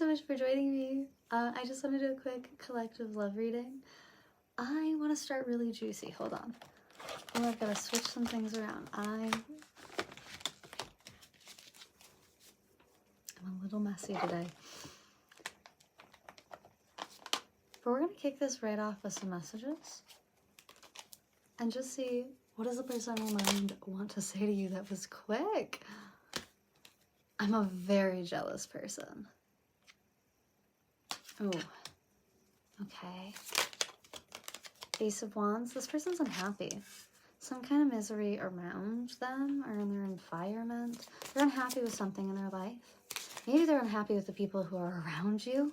much for joining me. I just want to do a quick collective love reading. I want to start really juicy. Hold on. Oh, I've got to switch some things around. I'm a little messy today. But we're going to kick this right off with some messages. And just see, what does the person on your mind want to say to you that was quick? I'm a very jealous person. Oh, okay. Ace of Wands. This person's unhappy. Some kind of misery around them or in their environment. They're unhappy with something in their life. Maybe they're unhappy with the people who are around you.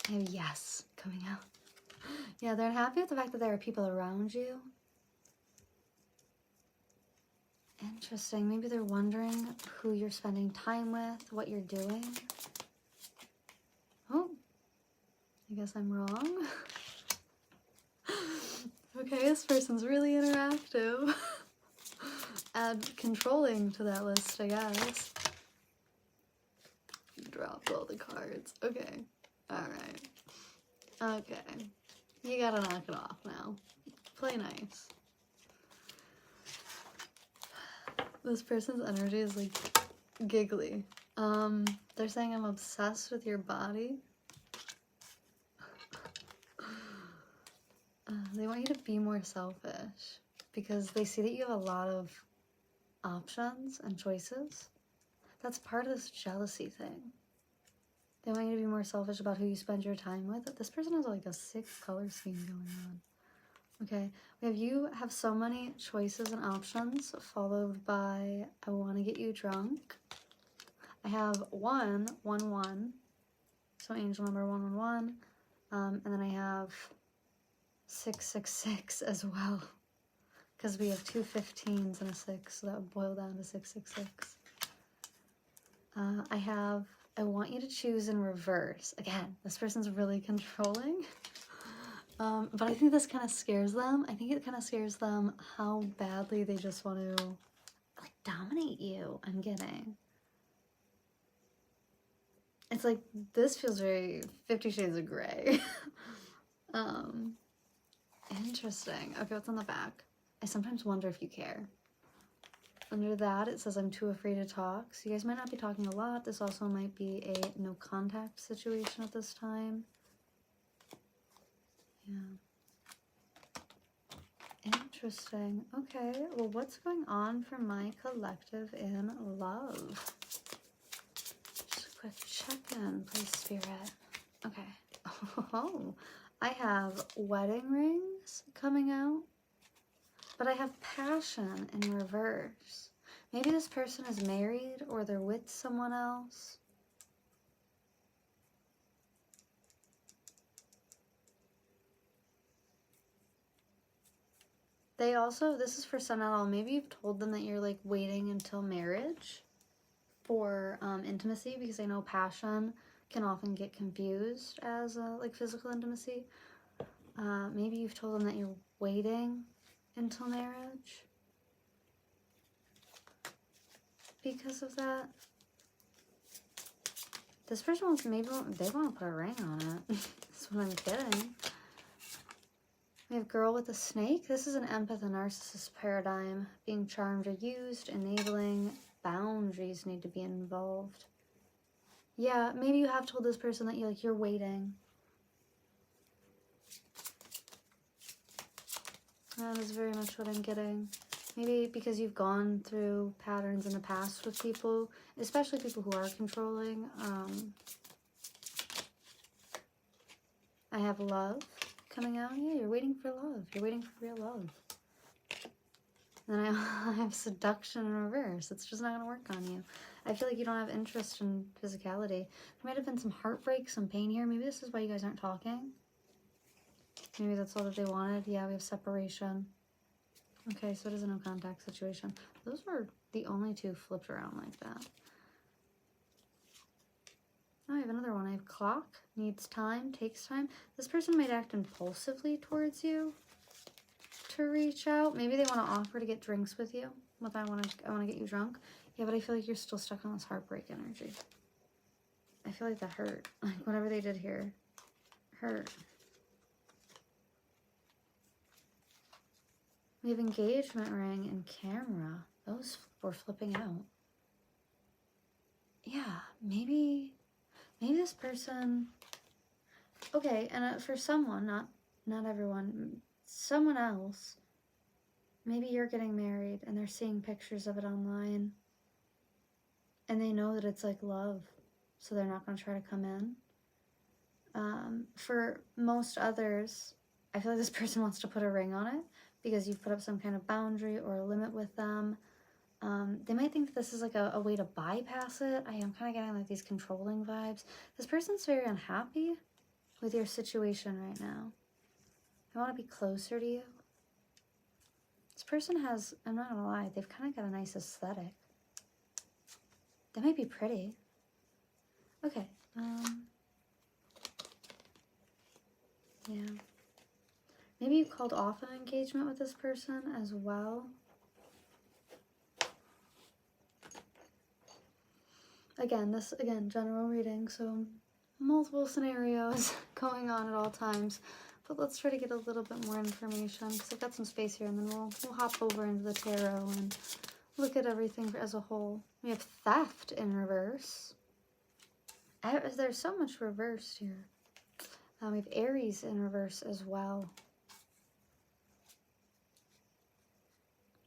I have yes coming out. Yeah, they're unhappy with the fact that there are people around you. Interesting. Maybe they're wondering who you're spending time with, what you're doing. Oh, I guess I'm wrong. Okay, this person's really interactive. Add controlling to that list, I guess. Dropped all the cards. Okay. Alright. Okay. You gotta knock it off now. Play nice. This person's energy is like giggly. They're saying I'm obsessed with your body. They want you to be more selfish because they see that you have a lot of options and choices. That's part of this jealousy thing. They want you to be more selfish about who you spend your time with. This person has like a 6-color scheme going on. Okay, we have you have so many choices and options, followed by I want to get you drunk. I have 111, so angel number 111, and then I have 666 as well, because we have 2 15s and a 6, so that would boil down to 666. I have I want you to choose in reverse. Again, this person's really controlling. But I think this kind of scares them. I think it kind of scares them how badly they just want to like dominate you. I'm getting. It's like this feels very 50 Shades of Grey. Interesting. Okay, what's on the back? I sometimes wonder if you care. Under that, it says I'm too afraid to talk. So you guys might not be talking a lot. This also might be a no contact situation at this time. Yeah. Interesting. Okay, well, what's going on for my collective in love? Just a quick check-in, please, Spirit. Okay. Oh, I have wedding rings coming out, but I have passion in reverse. Maybe this person is married or they're with someone else. They also, this is for Sun Natal, maybe you've told them that you're like waiting until marriage for intimacy, because I know passion can often get confused as like physical intimacy. Maybe you've told them that you're waiting until marriage because of that. This person wants, maybe they want to put a ring on it. That's what I'm kidding. We have girl with a snake. This is an empath and narcissist paradigm. Being charmed or used, enabling, boundaries need to be involved. Yeah, maybe you have told this person that you're waiting. That is very much what I'm getting. Maybe because you've gone through patterns in the past with people, especially people who are controlling. I have love coming out. Yeah, you're waiting for love. You're waiting for real love. And then I have seduction in reverse. It's just not going to work on you. I feel like you don't have interest in physicality. There might have been some heartbreak, some pain here. Maybe this is why you guys aren't talking. Maybe that's all that they wanted. Yeah, we have separation. Okay, so it is a no contact situation. Those were the only two flipped around like that. Oh, I have another one. I have clock, needs time, takes time. This person might act impulsively towards you to reach out. Maybe they want to offer to get drinks with you. With I want to get you drunk. Yeah, but I feel like you're still stuck on this heartbreak energy. I feel like that hurt. Like, whatever they did here hurt. We have engagement ring and camera. Those were flipping out. Yeah, maybe this person... Okay, and for someone, not everyone, someone else, maybe you're getting married and they're seeing pictures of it online and they know that it's like love, so they're not going to try to come in. For most others, I feel like this person wants to put a ring on it because you've put up some kind of boundary or a limit with them. They might think that this is like a way to bypass it. I am kind of getting like these controlling vibes. This person's very unhappy with your situation right now. I want to be closer to you. This person has, I'm not gonna lie, they've kind of got a nice aesthetic. They might be pretty. Okay, yeah. Maybe you called off an engagement with this person as well. Again, general reading, so multiple scenarios going on at all times. But let's try to get a little bit more information because I've got some space here, and then we'll hop over into the tarot and look at everything as a whole. We have theft in reverse. There's so much reversed here. We have Aries in reverse as well.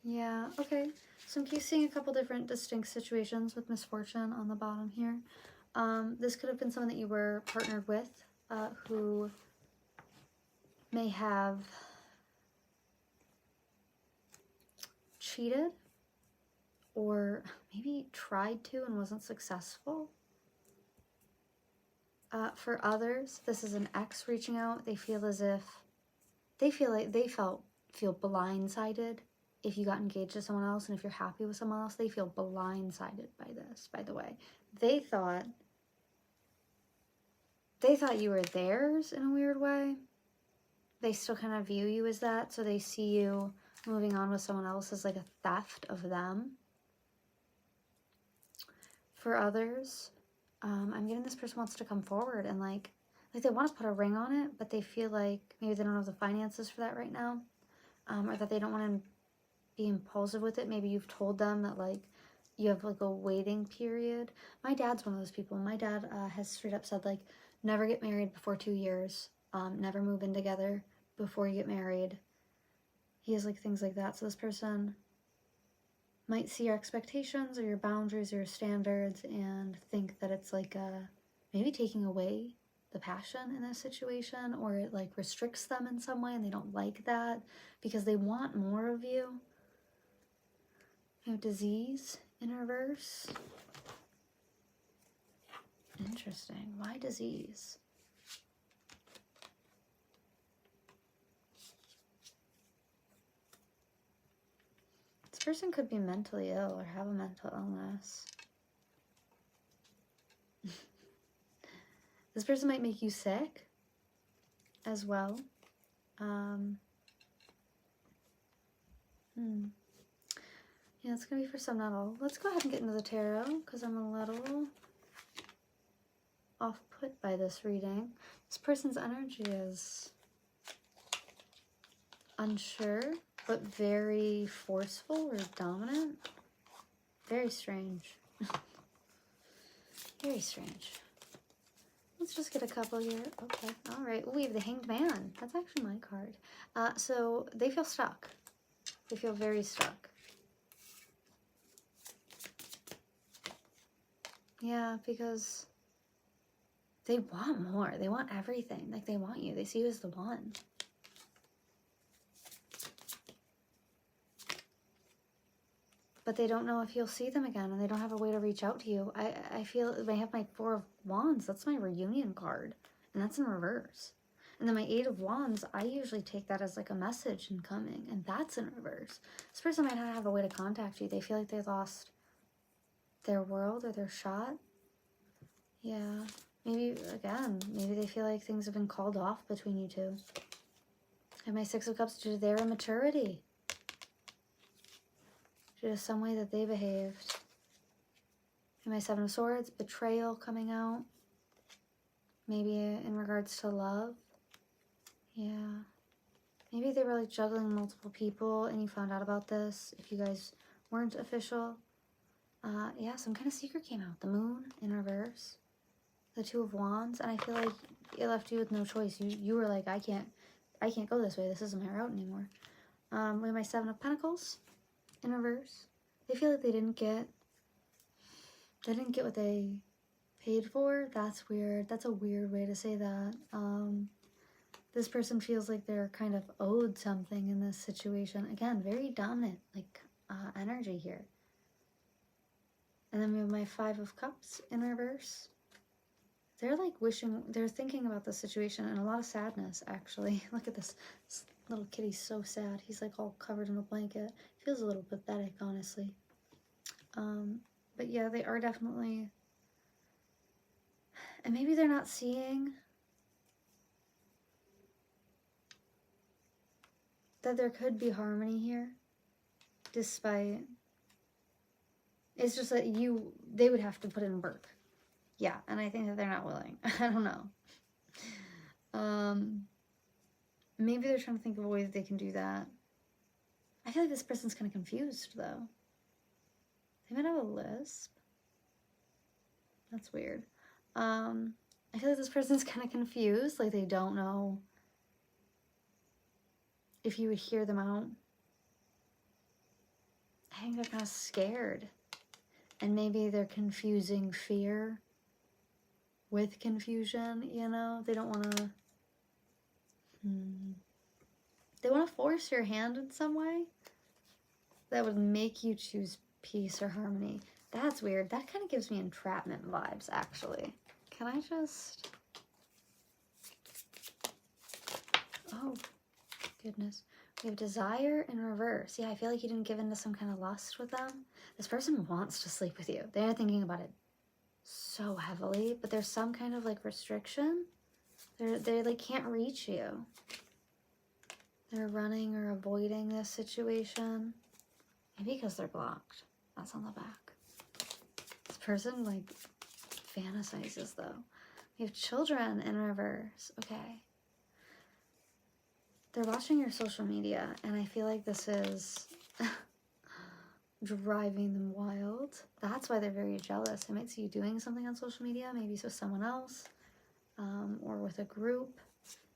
Yeah, okay. So I'm keep seeing a couple different distinct situations with misfortune on the bottom here. This could have been someone that you were partnered with who may have cheated or maybe tried to and wasn't successful. For others, this is an ex reaching out. They feel as if feel blindsided if you got engaged to someone else, and if you're happy with someone else, they feel blindsided by this, by the way. They thought you were theirs in a weird way. They still kind of view you as that, so they see you moving on with someone else as like a theft of them. For others, I'm getting this person wants to come forward and like they want to put a ring on it, but they feel like maybe they don't have the finances for that right now, or that they don't want to be impulsive with it. Maybe you've told them that like you have like a waiting period. My dad's one of those people. My dad has straight up said like never get married before 2 years, never move in together before you get married. He has like things like that. So this person might see your expectations or your boundaries or your standards and think that it's like maybe taking away the passion in this situation, or it like restricts them in some way and they don't like that because they want more of you. You have disease in reverse. Interesting. Why disease? This person could be mentally ill or have a mental illness. This person might make you sick as well. Yeah, it's going to be for some, not all. Let's go ahead and get into the tarot because I'm a little off-put by this reading. This person's energy is unsure, but very forceful or dominant. Very strange. Very strange. Let's just get a couple here. Okay, all right. Ooh, we have the Hanged Man. That's actually my card. So they feel stuck. They feel very stuck. Yeah, because they want more. They want everything. Like, they want you. They see you as the one. But they don't know if you'll see them again, and they don't have a way to reach out to you. I feel they have my Four of Wands. That's my reunion card, and that's in reverse. And then my Eight of Wands, I usually take that as like a message incoming, and that's in reverse. This person might not have a way to contact you. They feel like they lost their world or their shot. Yeah. Maybe, again, maybe they feel like things have been called off between you two. And my Six of Cups due to their immaturity. Due to some way that they behaved. And my Seven of Swords, betrayal coming out. Maybe in regards to love. Yeah. Maybe they were like juggling multiple people and you found out about this if you guys weren't official. Yeah, some kind of secret came out. The moon in reverse. The Two of Wands. And I feel like it left you with no choice. You were like, I can't go this way. This isn't my route anymore. We have my Seven of Pentacles in reverse. They feel like they didn't get what they paid for. That's weird. That's a weird way to say that. This person feels like they're kind of owed something in this situation. Again, very dominant, like, energy here. And then we have my Five of Cups in reverse. They're like they're thinking about the situation and a lot of sadness, actually. Look at this. This little kitty's so sad. He's like all covered in a blanket. Feels a little pathetic, honestly. But yeah, they are definitely, and maybe they're not seeing that there could be harmony here, despite, it's just that they would have to put in work. Yeah, and I think that they're not willing. I don't know. Maybe they're trying to think of a way that they can do that. I feel like this person's kind of confused, though. They might have a lisp. That's weird. I feel like this person's kind of confused, like they don't know if you would hear them out. I think they're kind of scared. And maybe they're confusing fear with confusion, you know? They don't want to... They want to force your hand in some way that would make you choose peace or harmony. That's weird. That kind of gives me entrapment vibes, actually. Can I just... Oh, goodness. We have desire in reverse. Yeah, I feel like you didn't give into some kind of lust with them. This person wants to sleep with you. They're thinking about it so heavily, but there's some kind of like restriction. They like can't reach you. They're running or avoiding this situation. Maybe because they're blocked. That's on the back. This person like fantasizes though. We have children in reverse. Okay. They're watching your social media, and I feel like this is driving them wild. That's why they're very jealous. They might see you doing something on social media, maybe with someone else, or with a group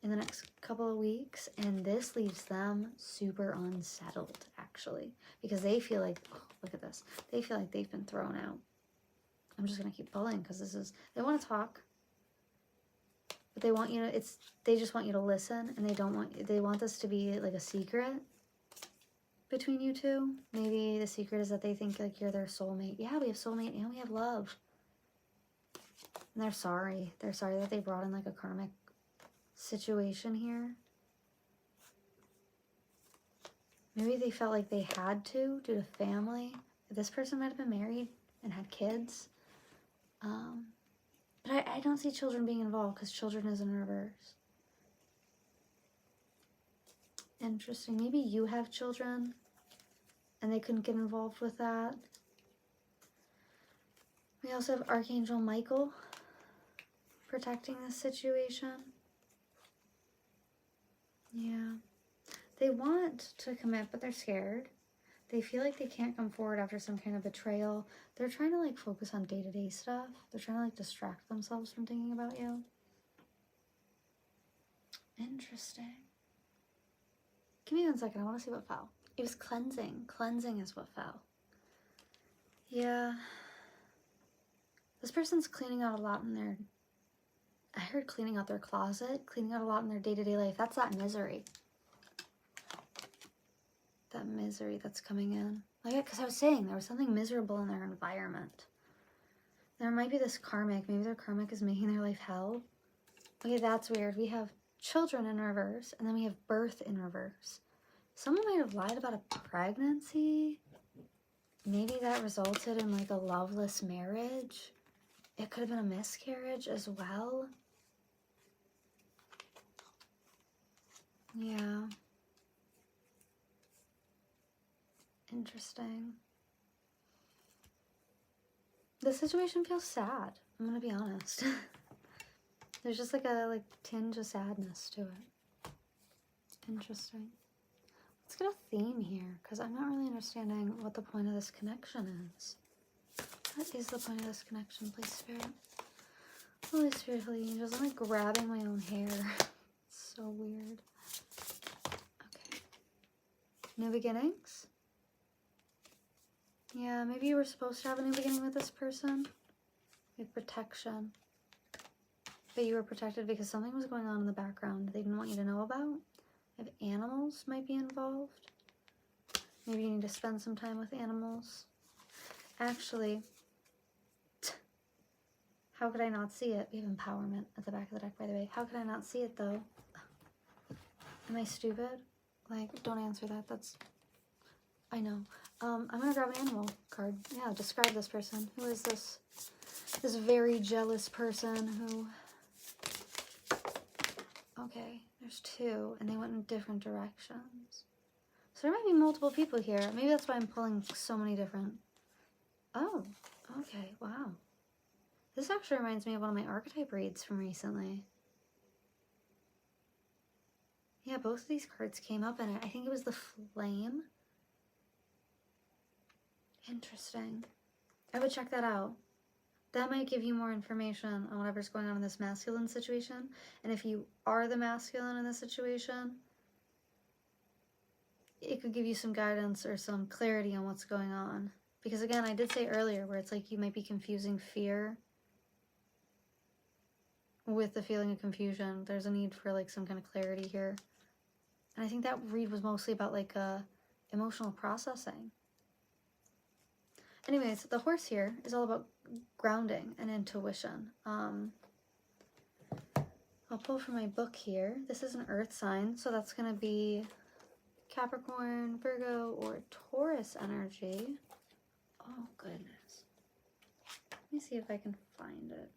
in the next couple of weeks, and this leaves them super unsettled, actually, because they feel like, oh, look at this, they feel like they've been thrown out. I'm just going to keep pulling, because they want to talk, but they want you to, they just want you to listen, and they want this to be like a secret between you two. Maybe the secret is that they think like you're their soulmate. Yeah, we have soulmate and we have love. And they're sorry. They're sorry that they brought in like a karmic situation here. Maybe they felt like they had to due to family. This person might have been married and had kids. But I don't see children being involved because children is in reverse. Interesting. Maybe you have children and they couldn't get involved with that. We also have Archangel Michael protecting this situation. Yeah. They want to commit, but they're scared. They feel like they can't come forward after some kind of betrayal. They're trying to like focus on day-to-day stuff. They're trying to like distract themselves from thinking about you. Interesting. Give me 1 second. I want to see what fell. It was cleansing. Cleansing is what fell. Yeah. This person's cleaning out a lot in their... I heard cleaning out their closet. Cleaning out a lot in their day-to-day life. That's that misery. That misery that's coming in. Like, because I was saying there was something miserable in their environment. There might be this karmic. Maybe their karmic is making their life hell. Okay, that's weird. We have children in reverse, and then we have birth in reverse. Someone might have lied about a pregnancy. Maybe that resulted in like a loveless marriage. It could have been a miscarriage as well. Yeah. Interesting. The situation feels sad. I'm gonna be honest. There's just like a tinge of sadness to it. Interesting. Let's get a theme here, because I'm not really understanding what the point of this connection is. What is the point of this connection, please, Spirit? Holy Spirit, Holy Angels, I'm like grabbing my own hair. It's so weird. Okay. New beginnings? Yeah, maybe you were supposed to have a new beginning with this person. With protection. But you were protected because something was going on in the background they didn't want you to know about. If animals might be involved. Maybe you need to spend some time with animals. Actually, how could I not see it? We have empowerment at the back of the deck, by the way. How could I not see it, though? Am I stupid? Like, don't answer that. That's... I know. I'm gonna grab an animal card. Yeah, describe this person. Who is this? This very jealous person who... Okay, there's two, and they went in different directions. So there might be multiple people here. Maybe that's why I'm pulling so many different... Oh, okay, wow. This actually reminds me of one of my archetype reads from recently. Yeah, both of these cards came up in it. I think it was the flame. Interesting. I would check that out. That might give you more information on whatever's going on in this masculine situation. And if you are the masculine in this situation, it could give you some guidance or some clarity on what's going on. Because again, I did say earlier where it's like you might be confusing fear with the feeling of confusion. There's a need for like some kind of clarity here. And I think that read was mostly about like emotional processing. Anyways, the horse here is all about grounding and intuition. I'll pull from my book here. This is an earth sign, so that's going to be Capricorn, Virgo, or Taurus energy. Oh, goodness. Let me see if I can find it.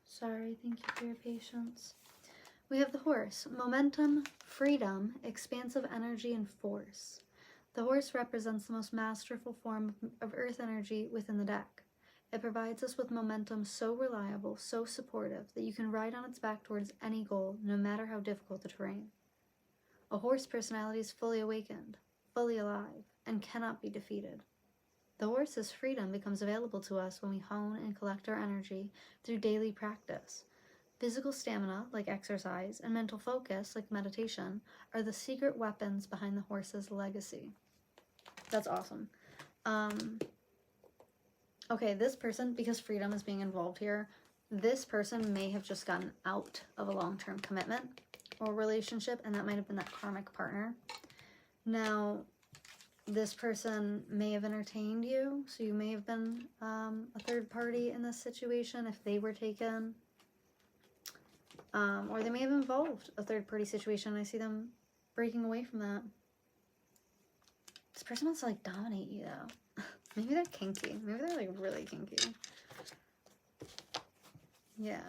Sorry, thank you for your patience. We have the horse. Momentum, freedom, expansive energy, and force. The horse represents the most masterful form of earth energy within the deck. It provides us with momentum so reliable, so supportive, that you can ride on its back towards any goal, no matter how difficult the terrain. A horse personality is fully awakened, fully alive, and cannot be defeated. The horse's freedom becomes available to us when we hone and collect our energy through daily practice. Physical stamina, like exercise, and mental focus, like meditation, are the secret weapons behind the horse's legacy. That's awesome. Okay, this person, because freedom is being involved here, this person may have just gotten out of a long-term commitment or relationship, and that might have been that karmic partner. Now, this person may have entertained you, so you may have been a third party in this situation if they were taken. Or they may have involved a third party situation. I see them breaking away from that. This person wants to like dominate you though. Maybe they're kinky. Maybe they're like really kinky. Yeah.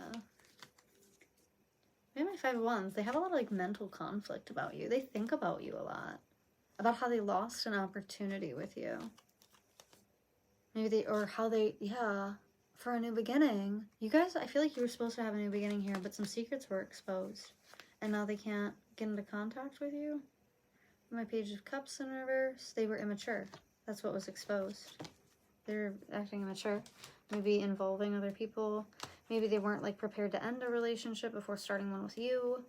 Maybe my 5 of Wands, they have a lot of like mental conflict about you. They think about you a lot. About how they lost an opportunity with you. Maybe they, or how they, yeah, for a new beginning. You guys, I feel like you were supposed to have a new beginning here, but some secrets were exposed. And now they can't get into contact with you. My Page of Cups in reverse, they were immature. That's what was exposed. They're acting immature. Maybe involving other people. Maybe they weren't like prepared to end a relationship before starting one with you.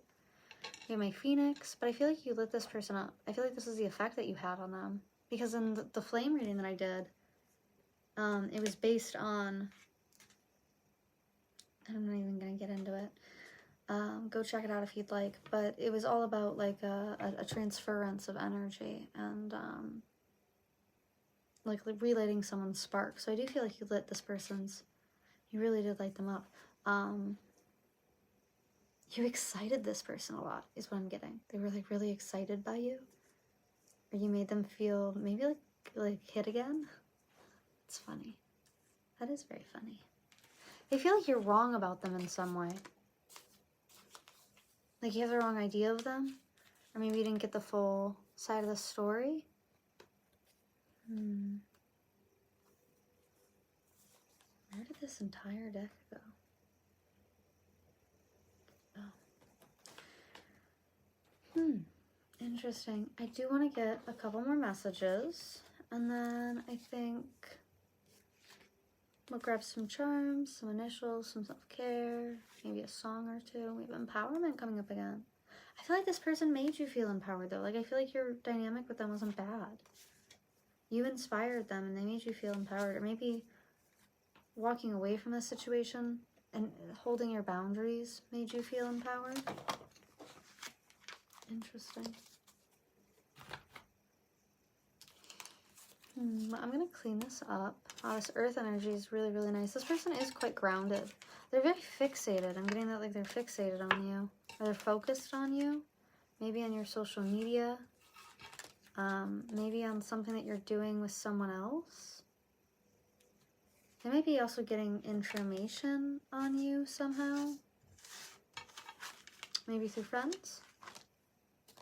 You have my Phoenix, but I feel like you lit this person up. I feel like this is the effect that you had on them. Because in the flame reading that I did, it was based on, I'm not even going to get into it. Go check it out if you'd like. But it was all about like a transference of energy and like relighting someone's spark. So I do feel like you lit this person's, you really did light them up. You excited this person a lot is what I'm getting. They were like really excited by you. Or you made them feel maybe like hit again. It's funny. That is very funny. They feel like you're wrong about them in some way. Like you have the wrong idea of them. Or maybe you didn't get the full side of the story. Where did this entire deck go? Oh. Interesting. I do want to get a couple more messages. And then I think we'll grab some charms, some initials, some self-care, maybe a song or two. We have empowerment coming up again. I feel like this person made you feel empowered though. Like I feel like your dynamic with them wasn't bad. You inspired them and they made you feel empowered. Or maybe walking away from this situation and holding your boundaries made you feel empowered. Interesting. I'm going to clean this up. Oh, this earth energy is really, really nice. This person is quite grounded. They're very fixated. I'm getting that like they're fixated on you. Or they're focused on you. Maybe on your social media. Maybe on something that you're doing with someone else. They might be also getting information on you somehow. Maybe through friends.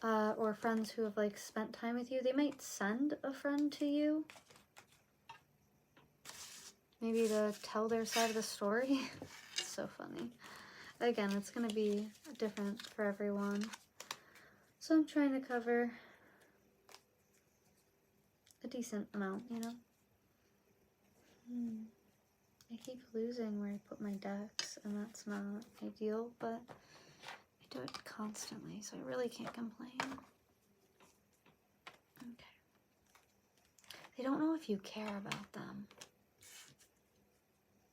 Or friends who have like spent time with you. They might send a friend to you. Maybe to tell their side of the story. It's so funny. Again, it's going to be different for everyone. So I'm trying to cover a decent amount, you know? I keep losing where I put my decks, and that's not ideal, but I do it constantly, so I really can't complain. Okay. They don't know if you care about them.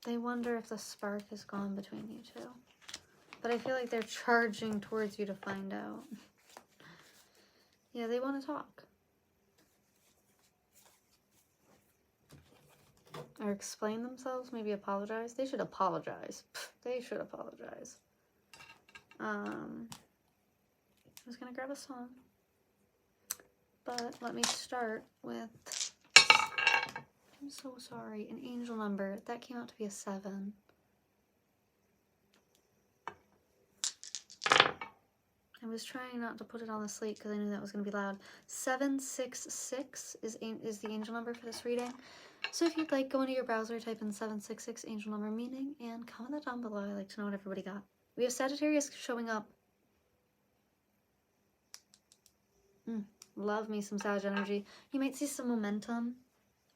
They wonder if the spark is gone between you two. But I feel like they're charging towards you to find out. Yeah, they want to talk. Or explain themselves, maybe apologize. They should apologize. They should apologize. I was gonna grab a song, but let me start with, I'm so sorry, an angel number. That came out to be a 7. I was trying not to put it on the slate because I knew that was going to be loud. 766 is the angel number for this reading. So if you'd like, go into your browser, type in 766 angel number meaning, and comment that down below. I like to know what everybody got. We have Sagittarius showing up. Love me some Sag energy. You might see some momentum.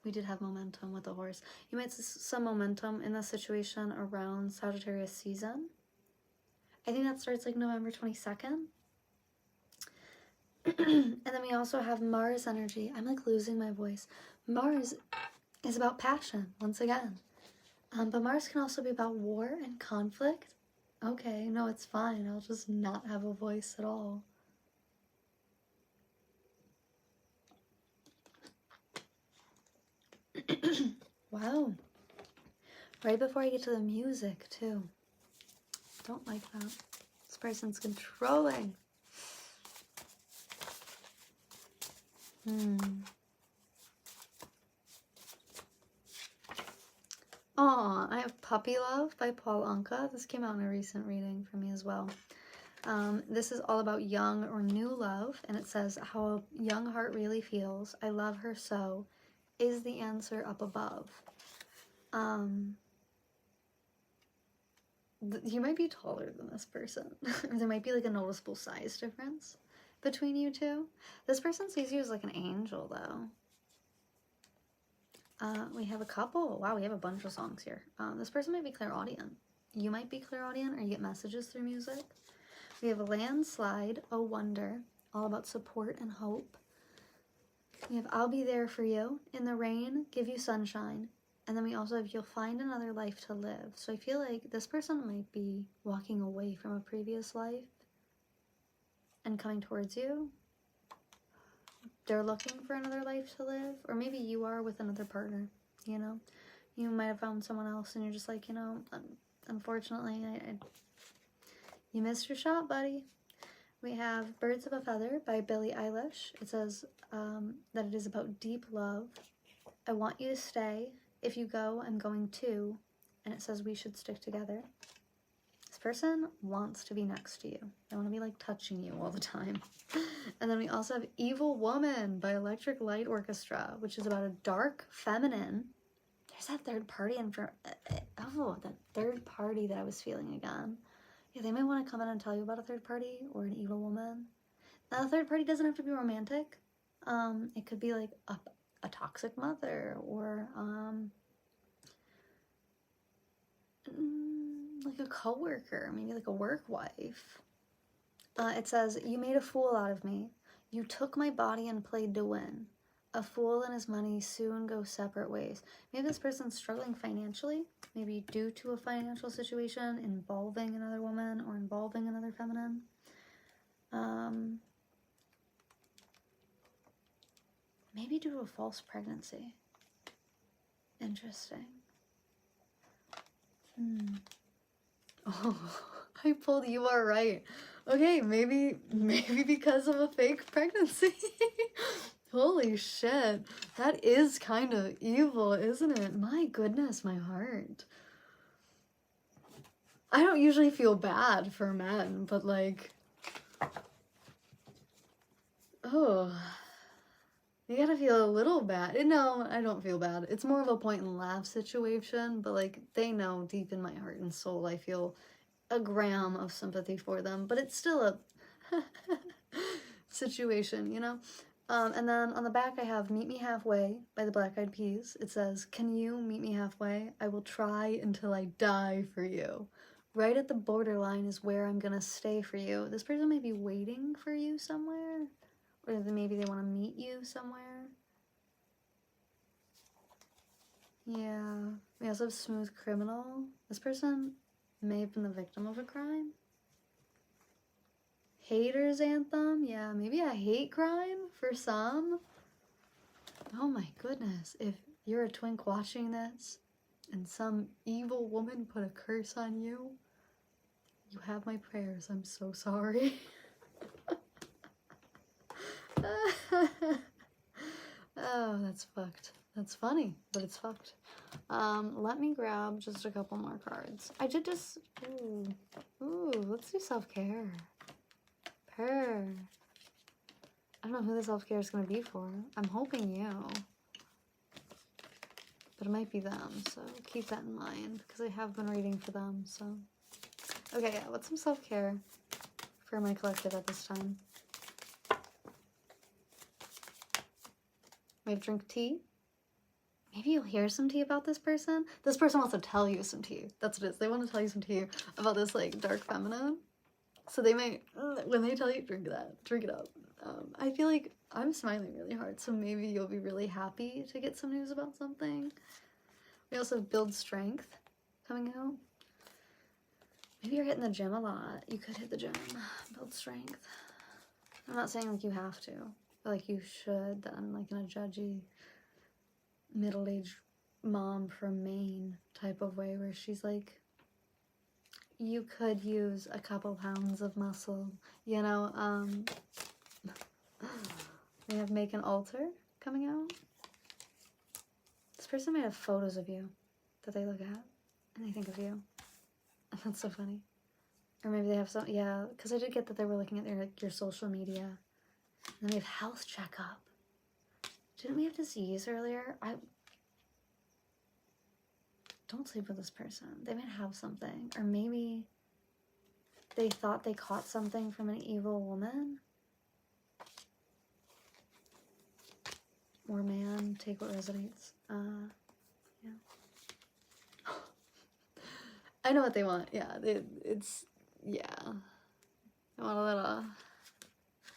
We did have momentum with the horse. You might see some momentum in the situation around Sagittarius season. I think that starts like November 22nd. And then we also have Mars energy. I'm like losing my voice. Mars is about passion, once again. But Mars can also be about war and conflict. Okay, no, it's fine. I'll just not have a voice at all. Wow. Right before I get to the music, too. Don't like that. This person's controlling. Aw, I have Puppy Love by Paul Anka. This came out in a recent reading for me as well. This is all about young or new love, and it says, how a young heart really feels. I love her so. Is the answer up above? You might be taller than this person. Or there might be like a noticeable size difference between you two. This person sees you as like an angel, though. We have a couple. Wow, we have a bunch of songs here. This person might be clairaudient. You might be clairaudient, or you get messages through music. We have a landslide, a wonder, all about support and hope. We have I'll be there for you, in the rain, give you sunshine. And then we also have you'll find another life to live. So I feel like this person might be walking away from a previous life and coming towards you. They're looking for another life to live. Or maybe you are with another partner, you know. You might have found someone else and you're just like, you know, unfortunately, you missed your shot, buddy. We have Birds of a Feather by Billie Eilish. It says that it is about deep love. I want you to stay. If you go, I'm going too. And it says we should stick together. This person wants to be next to you. They want to be like touching you all the time. And then we also have Evil Woman by Electric Light Orchestra, which is about a dark, feminine, There's that third party that third party that I was feeling again. Yeah, they might want to come in and tell you about a third party or an evil woman. Now, a third party doesn't have to be romantic. It could be like a toxic mother or like a coworker, maybe like a work wife. It says, you made a fool out of me. You took my body and played to win. A fool and his money soon go separate ways. Maybe this person's struggling financially, maybe due to a financial situation involving another woman or involving another feminine. Maybe due to a false pregnancy. Interesting. Oh, I pulled you are right. Okay, maybe because of a fake pregnancy. Holy shit. That is kind of evil, isn't it? My goodness, my heart. I don't usually feel bad for men, but like, oh, you gotta feel a little bad. No, I don't feel bad. It's more of a point and laugh situation, but like, they know deep in my heart and soul I feel a gram of sympathy for them, but it's still a situation, you know? And then on the back I have Meet Me Halfway by the Black Eyed Peas. It says, can you meet me halfway? I will try until I die for you. Right at the borderline is where I'm gonna stay for you. This person may be waiting for you somewhere, or maybe they want to meet you somewhere. Yeah. We also have Smooth Criminal. This person may have been the victim of a crime. Haters anthem. Yeah, maybe a hate crime for some. Oh my goodness. If you're a twink watching this and some evil woman put a curse on you, you have my prayers. I'm so sorry. Oh, that's fucked. That's funny, but it's fucked. Let me grab just a couple more cards. I did just... Ooh, let's do self-care. I don't know who the self-care is going to be for. I'm hoping you. But it might be them, so keep that in mind, because I have been reading for them, so... Okay, yeah, what's some self-care for my collective at this time? Maybe drink tea? Maybe you'll hear some tea about this person. This person wants to tell you some tea. That's what it is. They want to tell you some tea about this, like, dark feminine. So they might, when they tell you, drink that. Drink it up. I feel like I'm smiling really hard, so maybe you'll be really happy to get some news about something. We also have Build Strength coming out. Maybe you're hitting the gym a lot. You could hit the gym. Build Strength. I'm not saying, like, you have to. But, like, you should. That I'm, like, in a judgy, middle-aged mom from Maine type of way where she's, like, you could use a couple pounds of muscle, you know. We have Make an Altar coming out. This person might have photos of you that they look at and they think of you. And that's so funny. Or maybe they have some, yeah, because I did get that they were looking at their, like, your social media. And then we have health checkup. Didn't we have disease earlier? Don't sleep with this person. They might have something. Or maybe they thought they caught something from an evil woman. Or man, take what resonates. Yeah. I know what they want. Yeah, yeah. I want a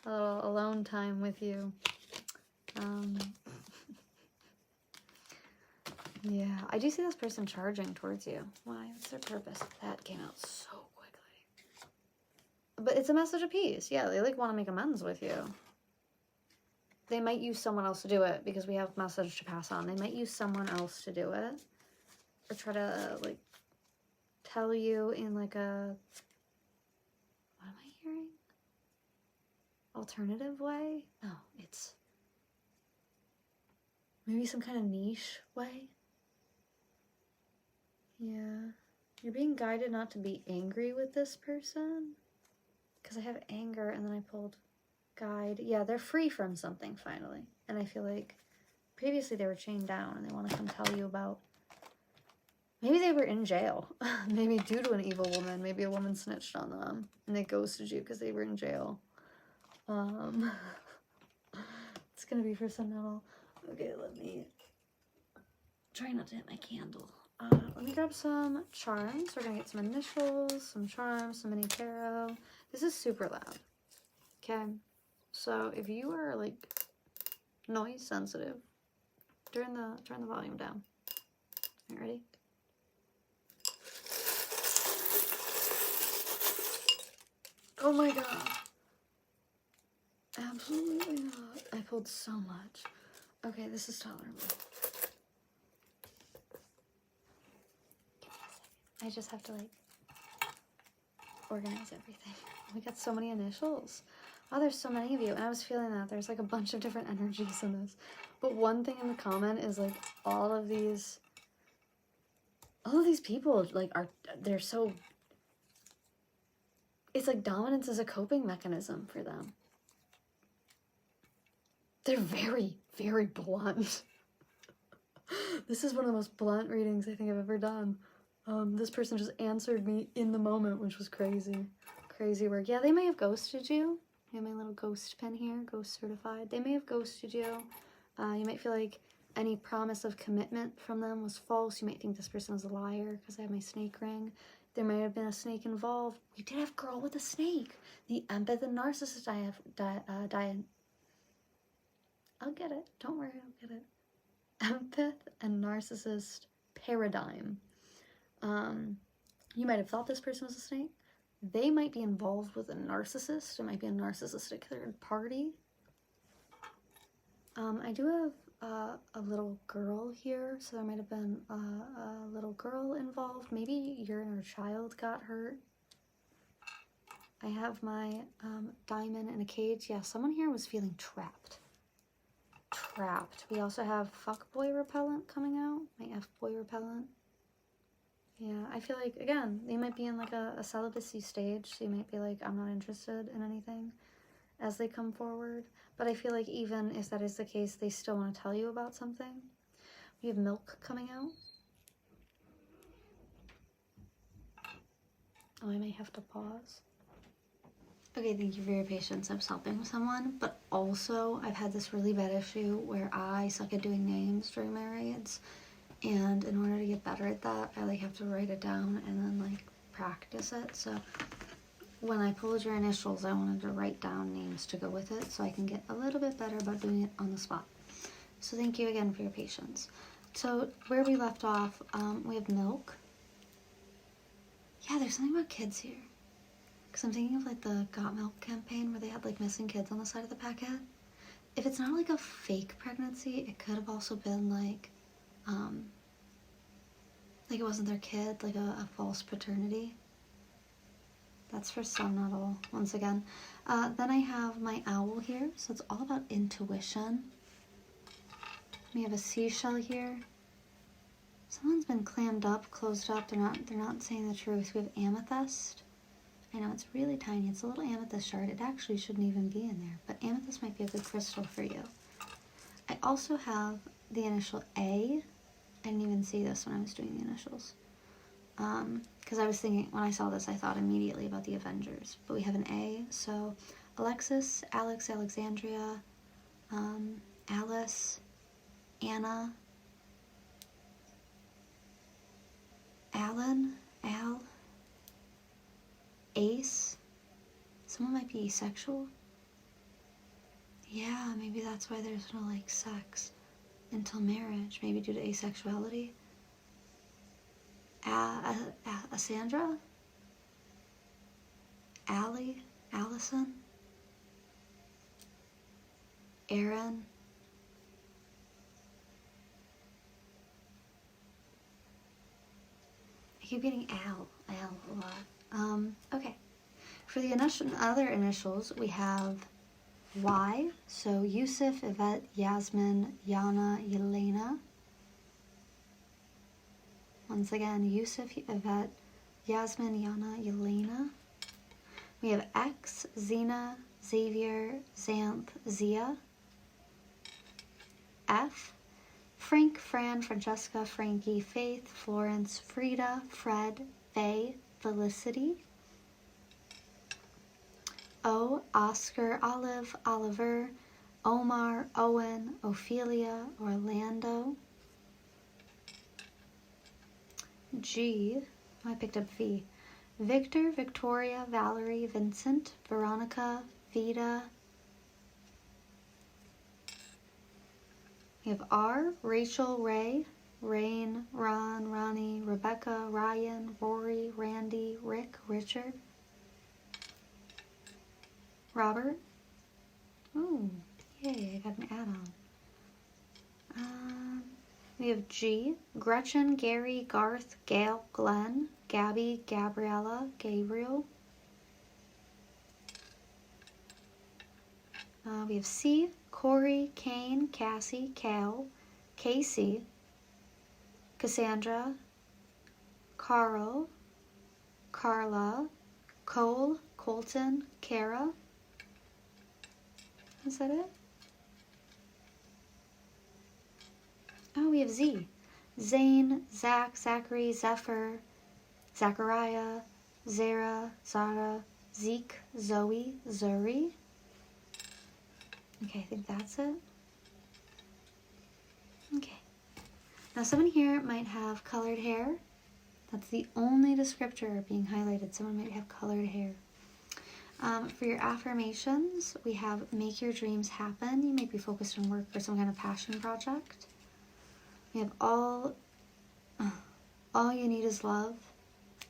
little alone time with you. Yeah, I do see this person charging towards you. Why? What's their purpose? That came out so quickly. But it's a message of peace. Yeah, they, like, want to make amends with you. They might use someone else to do it because we have message to pass on. They might use someone else to do it. Or try to, like, tell you in, like, a... What am I hearing? Alternative way? No, it's... maybe some kind of niche way? Yeah. You're being guided not to be angry with this person. Because I have anger and then I pulled guide. Yeah, they're free from something finally. And I feel like previously they were chained down and they want to come tell you about Maybe they were in jail. Maybe due to an evil woman. Maybe a woman snitched on them and they ghosted you because they were in jail. It's gonna be for some Natal. Okay, let me try not to hit my candle. Let me grab some charms. We're gonna get some initials, some charms, some mini tarot. This is super loud. Okay, so if you are like noise sensitive, turn the volume down. Are you ready? Oh my god. Absolutely not. I pulled so much. Okay, this is tolerable. I just have to like organize everything. We got so many initials. Oh, there's so many of you. And I was feeling that there's like a bunch of different energies in this. But one thing in the common is like all of these people like they're so, it's like dominance is a coping mechanism for them. They're very, very blunt. This is one of the most blunt readings I think I've ever done. This person just answered me in the moment, which was crazy. Crazy work. Yeah, they may have ghosted you. I have my little ghost pen here, ghost certified. They may have ghosted you. You might feel like any promise of commitment from them was false. You might think this person was a liar because I have my snake ring. There might have been a snake involved. We did have girl with a snake. The empath and narcissist I'll get it. Don't worry, I'll get it. Empath and narcissist paradigm. You might have thought this person was a snake. They might be involved with a narcissist. It might be a narcissistic third party. I do have a little girl here, so there might have been a little girl involved. Maybe your inner child got hurt. I have my diamond in a cage. Yeah, someone here was feeling trapped. We also have fuckboy repellent coming out. My F-boy repellent. Yeah, I feel like, again, they might be in like a celibacy stage. So you might be like, I'm not interested in anything as they come forward. But I feel like even if that is the case, they still want to tell you about something. We have milk coming out. Oh, I may have to pause. Okay, thank you for your patience. I was helping with someone, but also I've had this really bad issue where I suck at doing names during my reads, and in order to get better at that, I like have to write it down and then like practice it. So when I pulled your initials, I wanted to write down names to go with it so I can get a little bit better about doing it on the spot. So thank you again for your patience. So where we left off, we have milk. Yeah, there's something about kids here. Because I'm thinking of like the Got Milk campaign where they had like missing kids on the side of the packet. If it's not like a fake pregnancy, it could have also been like it wasn't their kid, like a false paternity. That's for some, not all, once again. Then I have my owl here, so it's all about intuition. We have a seashell here. Someone's been clammed up, closed up, they're not saying the truth. We have amethyst. I know it's really tiny. It's a little amethyst shard. It actually shouldn't even be in there, but amethyst might be a good crystal for you. I also have the initial A. I didn't even see this when I was doing the initials. Because I was thinking, when I saw this, I thought immediately about the Avengers. But we have an A, so Alexis, Alex, Alexandria, Alice, Anna, Alan, Al, Ace. Someone might be asexual. Yeah, maybe that's why there's no like sex until marriage. Maybe due to asexuality. Sandra, Allie, Allison, Aaron, I keep getting Al a lot. Okay. For the other initials, we have Y. So Yusuf, Yvette, Yasmin, Yana, Yelena. Once again, Yusuf, Yvette, Yasmin, Yana, Yelena. We have X, Zena, Xavier, Xanth, Zia. F, Frank, Fran, Francesca, Frankie, Faith, Florence, Frida, Fred, Faye, Felicity. O, Oscar, Olive, Oliver, Omar, Owen, Ophelia, Orlando. G, I picked up V. Victor, Victoria, Valerie, Vincent, Veronica, Vida. We have R, Rachel, Ray, Rain, Ron, Ronnie, Rebecca, Ryan, Rory, Randy, Rick, Richard, Robert. Oh, yay, I got an add-on. We have G, Gretchen, Gary, Garth, Gail, Glenn, Gabby, Gabriella, Gabriel. We have C, Corey, Kane, Cassie, Cal, Casey, Cassandra, Carl, Carla, Cole, Colton, Kara. Is that it? Oh, we have Z. Zane, Zach, Zachary, Zephyr, Zachariah, Zara, Zara, Zeke, Zoe, Zuri. Okay, I think that's it. Okay. Now someone here might have colored hair. That's the only descriptor being highlighted. Someone might have colored hair. For your affirmations, we have make your dreams happen. You may be focused on work or some kind of passion project. We have all you need is love.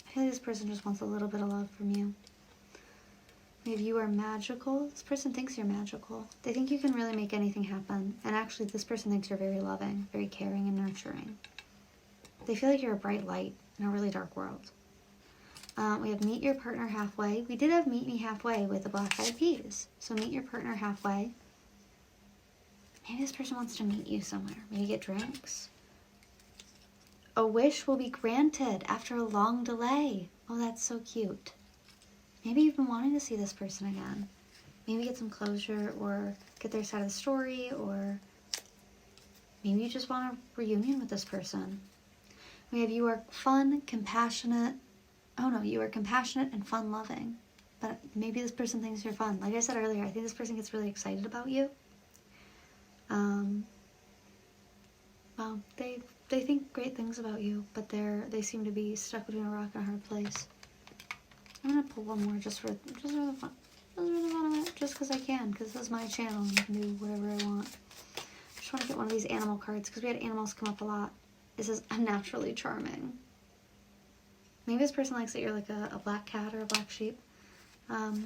I feel like this person just wants a little bit of love from you. We have you are magical. This person thinks you're magical. They think you can really make anything happen. And actually, this person thinks you're very loving, very caring and nurturing. They feel like you're a bright light in a really dark world. We have meet your partner halfway. We did have meet me halfway with the black eyed peas. So meet your partner halfway. Maybe this person wants to meet you somewhere. Maybe get drinks. A wish will be granted after a long delay. Oh, that's so cute. Maybe you've been wanting to see this person again. Maybe get some closure or get their side of the story, or maybe you just want a reunion with this person. We have you are fun, compassionate. Oh no, you are compassionate and fun-loving. But maybe this person thinks you're fun. Like I said earlier, I think this person gets really excited about you. Well, they think great things about you, but they seem to be stuck between a rock and a hard place. I'm gonna pull one more just for the fun. Just for the fun of it, just because I can, because this is my channel and I can do whatever I want. I just want to get one of these animal cards because we had animals come up a lot. It says unnaturally charming. Maybe this person likes that you're like a black cat or a black sheep.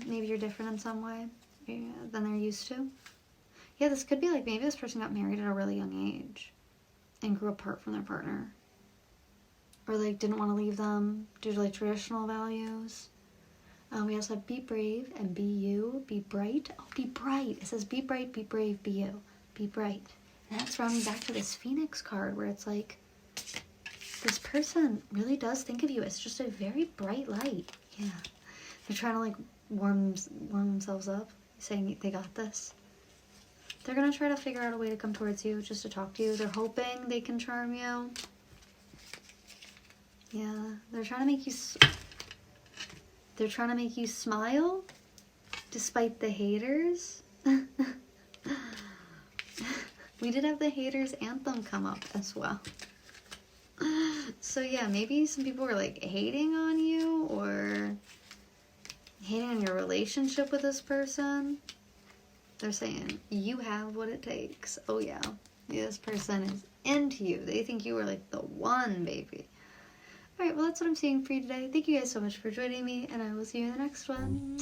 Maybe you're different in some way than they're used to. Yeah, this could be like maybe this person got married at a really young age and grew apart from their partner. Or like didn't want to leave them due to like traditional values. We also have be brave and be you, be bright. Oh, be bright. It says be bright, be brave, be you, be bright. And that's rounding back to this Phoenix card where it's like this person really does think of you as just a very bright light. Yeah. They're trying to like warm themselves up, saying they got this. They're going to try to figure out a way to come towards you, just to talk to you. They're hoping they can charm you. Yeah, they're trying to make you smile despite the haters. We did have the haters anthem come up as well. So yeah, maybe some people were like hating on you or hating on your relationship with this person. They're saying you have what it takes. Oh yeah, this person is into you. They think you are like the one, baby. Alright, well that's what I'm seeing for you today. Thank you guys so much for joining me, and I will see you in the next one.